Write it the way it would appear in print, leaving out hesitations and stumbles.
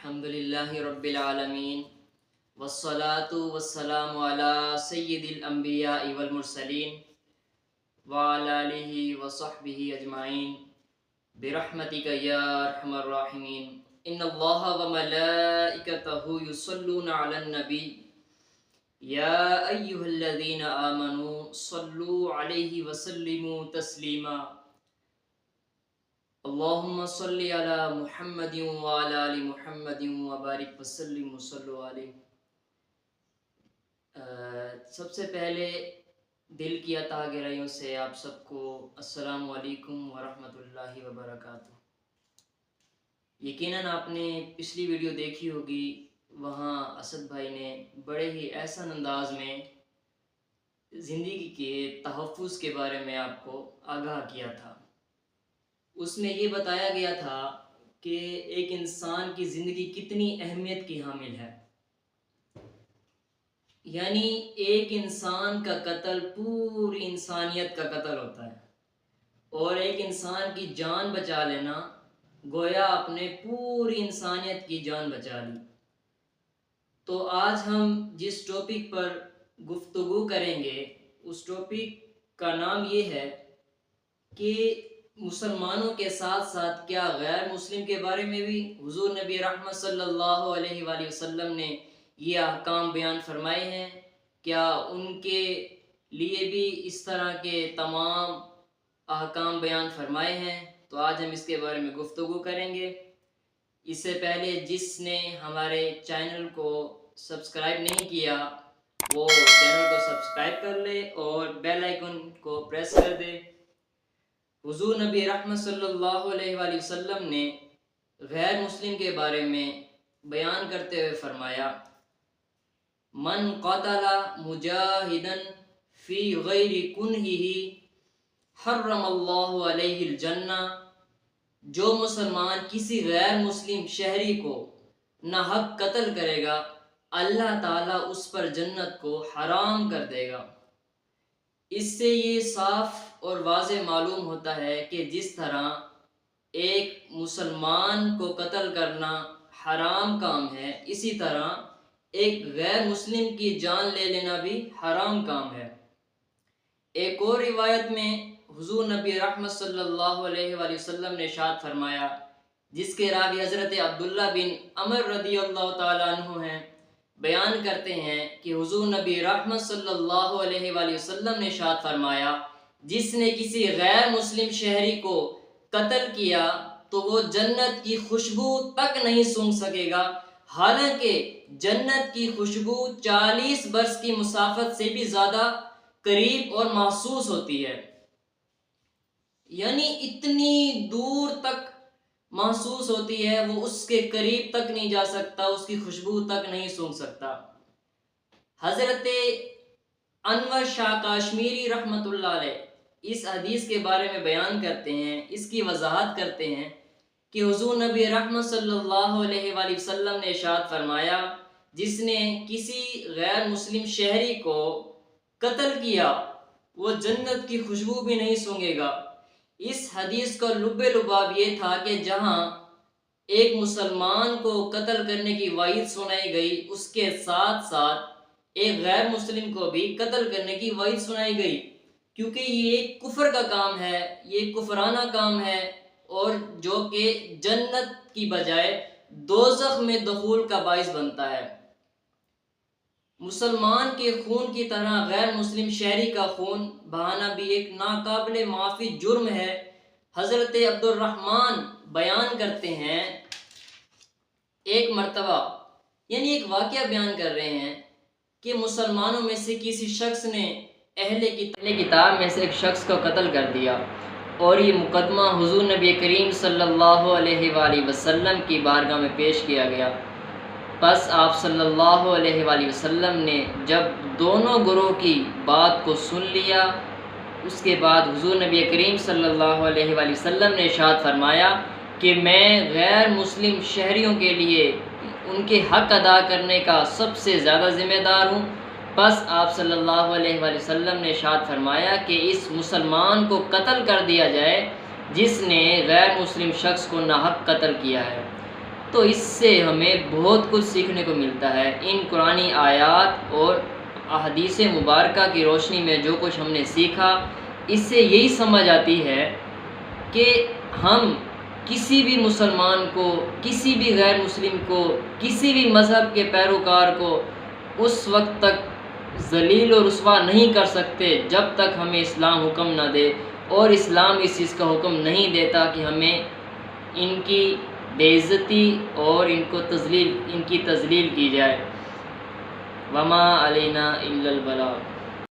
अल्हम्दुलिल्लाहि रब्बिल आलमीन वस्सलातु वस्सलामु अला सय्यिदिल अंबिया'i वल मुरसलीन व अला आलिहि व सहबिहि अजमाइन बिरहमतिका या अरहमर राहिमीन। इन्नल्लाहा व मलाइकतहु युसल्लूना अलन नबी या अय्युहल्लज़ीना आमनू सल्लू अलैहि व सल्लिमू तस्लीमा। अल्लाहुम्मा सल्लि अला मुहम्मदिन व अला आलि मुहम्मदिन व बारिक व सल्लिम व सल्लु अलैहि। सबसे पहले दिल की अता गहराइयों से आप सबको अस्सलामु अलैकुम व रहमतुल्लाहि व बरकातुहू। यकीनन आपने पिछली वीडियो देखी होगी, वहाँ असद भाई ने बड़े ही एहसन अंदाज में ज़िंदगी के तहफ़्फ़ुज़ के बारे में आपको आगाह किया था। उसमें ये बताया गया था कि एक इंसान की ज़िंदगी कितनी अहमियत की हामिल है। यानी एक इंसान का कत्ल पूरी इंसानियत का कत्ल होता है, और एक इंसान की जान बचा लेना गोया आपने पूरी इंसानियत की जान बचा ली। तो आज हम जिस टॉपिक पर गुफ्तगू करेंगे उस टॉपिक का नाम ये है कि मुसलमानों के साथ साथ क्या गैर मुस्लिम के बारे में भी हुजूर नबी रहमत सल्लल्लाहु अलैहि वसल्लम ने ये अहकाम बयान फरमाए हैं? क्या उनके लिए भी इस तरह के तमाम अहकाम बयान फरमाए हैं? तो आज हम इसके बारे में गुफ्तगू करेंगे। इससे पहले जिसने हमारे चैनल को सब्सक्राइब नहीं किया वो चैनल को सब्सक्राइब कर ले और बेल आइकन को प्रेस कर दे। हुजूर नबी रहमत सल्लल्लाहु अलैहि वसल्लम ने गैर मुस्लिम के बारे में बयान करते हुए फरमाया, मन क़तला मुजाहिदन फ़ी गैरि कुन्हिही हर्रमल्लाहु अलैहिल जन्ना। जो मुसलमान किसी गैर मुस्लिम शहरी को नाहक कत्ल करेगा, अल्लाह ताला उस पर जन्नत को हराम कर देगा। इससे ये साफ और वाज़ेह मालूम होता है कि जिस तरह एक मुसलमान को कत्ल करना हराम काम है, इसी तरह एक गैर मुस्लिम की जान ले लेना भी हराम काम है। एक और रिवायत में हुजूर नबी रहमत सल्लल्लाहु अलैहि वसल्लम ने इरशाद फरमाया, जिसके रावी हज़रत अब्दुल्ला बिन अमर रदियल्लाहु ताला अन्हु हैं, बयान करते हैं कि हुजूर नबी रहमत सल्लल्लाहु अलैहि वसल्लम ने इरशाद फरमाया, जिसने किसी गैर मुस्लिम शहरी को कत्ल किया तो वो जन्नत की खुशबू तक नहीं सूंघ सकेगा, हालांकि जन्नत की खुशबू 40 बरस की मुसाफत से भी ज़्यादा करीब और महसूस होती है। यानी इतनी दूर तक महसूस होती है, वो उसके करीब तक नहीं जा सकता, उसकी खुशबू तक नहीं सूंघ सकता। हज़रत अनवर शाह काश्मीरी रहमतुल्लाह अलैह इस हदीस के बारे में बयान करते हैं, इसकी वजाहत करते हैं कि हुजूर नबी रहमत सल्लल्लाहु अलैहि वसल्लम ने इरशाद फरमाया, जिसने किसी गैर मुस्लिम शहरी को कत्ल किया वो जन्नत की खुशबू भी नहीं सूंघेगा। इस हदीस का लुब्बे लुबाब ये था कि जहाँ एक मुसलमान को कत्ल करने की वाइद सुनाई गई, उसके साथ साथ एक गैर मुस्लिम को भी कत्ल करने की वाइद सुनाई गई, क्योंकि ये कुफ्र का काम है, ये कुफराना काम है, और जो कि जन्नत की बजाय दोज़ख में दखूल का बाइस बनता है। मुसलमान के खून की तरह गैर मुस्लिम शहरी का खून बहाना भी एक नाकाबिले माफ़ी जुर्म है। हज़रत अब्दुर्रहमान बयान करते हैं, एक मर्तबा यानी एक वाक़या बयान कर रहे हैं कि मुसलमानों में से किसी शख्स ने अहले किताब में से एक शख्स को कत्ल कर दिया, और ये मुकदमा हुजूर नबी करीम सल्लल्लाहु अलैहि वसल्लम की बारगाह में पेश किया गया। बस आप सल्लल्लाहु अलैहि वसल्लम ने जब दोनों गुरों की बात को सुन लिया, उसके बाद हुजूर नबी करीम सल्लल्लाहु अलैहि वसल्लम ने इरशाद फरमाया कि मैं गैर मुस्लिम शहरियों के लिए उनके हक़ अदा करने का सबसे ज़्यादा ज़िम्मेदार हूँ। बस आप सल्लल्लाहु अलैहि वसल्लम ने इरशाद फरमाया कि इस मुसलमान को कत्ल कर दिया जाए जिसने गैर मुस्लिम शख्स को नाहक कत्ल किया है। تو اس سے ہمیں بہت کچھ سیکھنے کو ملتا ہے۔ ان قرآنی آیات اور احادیث مبارکہ کی روشنی میں جو کچھ ہم نے سیکھا، اس سے یہی سمجھ آتی ہے کہ ہم کسی بھی مسلمان کو، کسی بھی غیر مسلم کو، کسی بھی مذہب کے پیروکار کو اس وقت تک ذلیل و رسوا نہیں کر سکتے جب تک ہمیں اسلام حکم نہ دے، اور اسلام اس چیز کا حکم نہیں دیتا کہ ہمیں ان کی بے عزتی اور ان کی تذلیل کی جائے۔ وما علینا الا البلاغ۔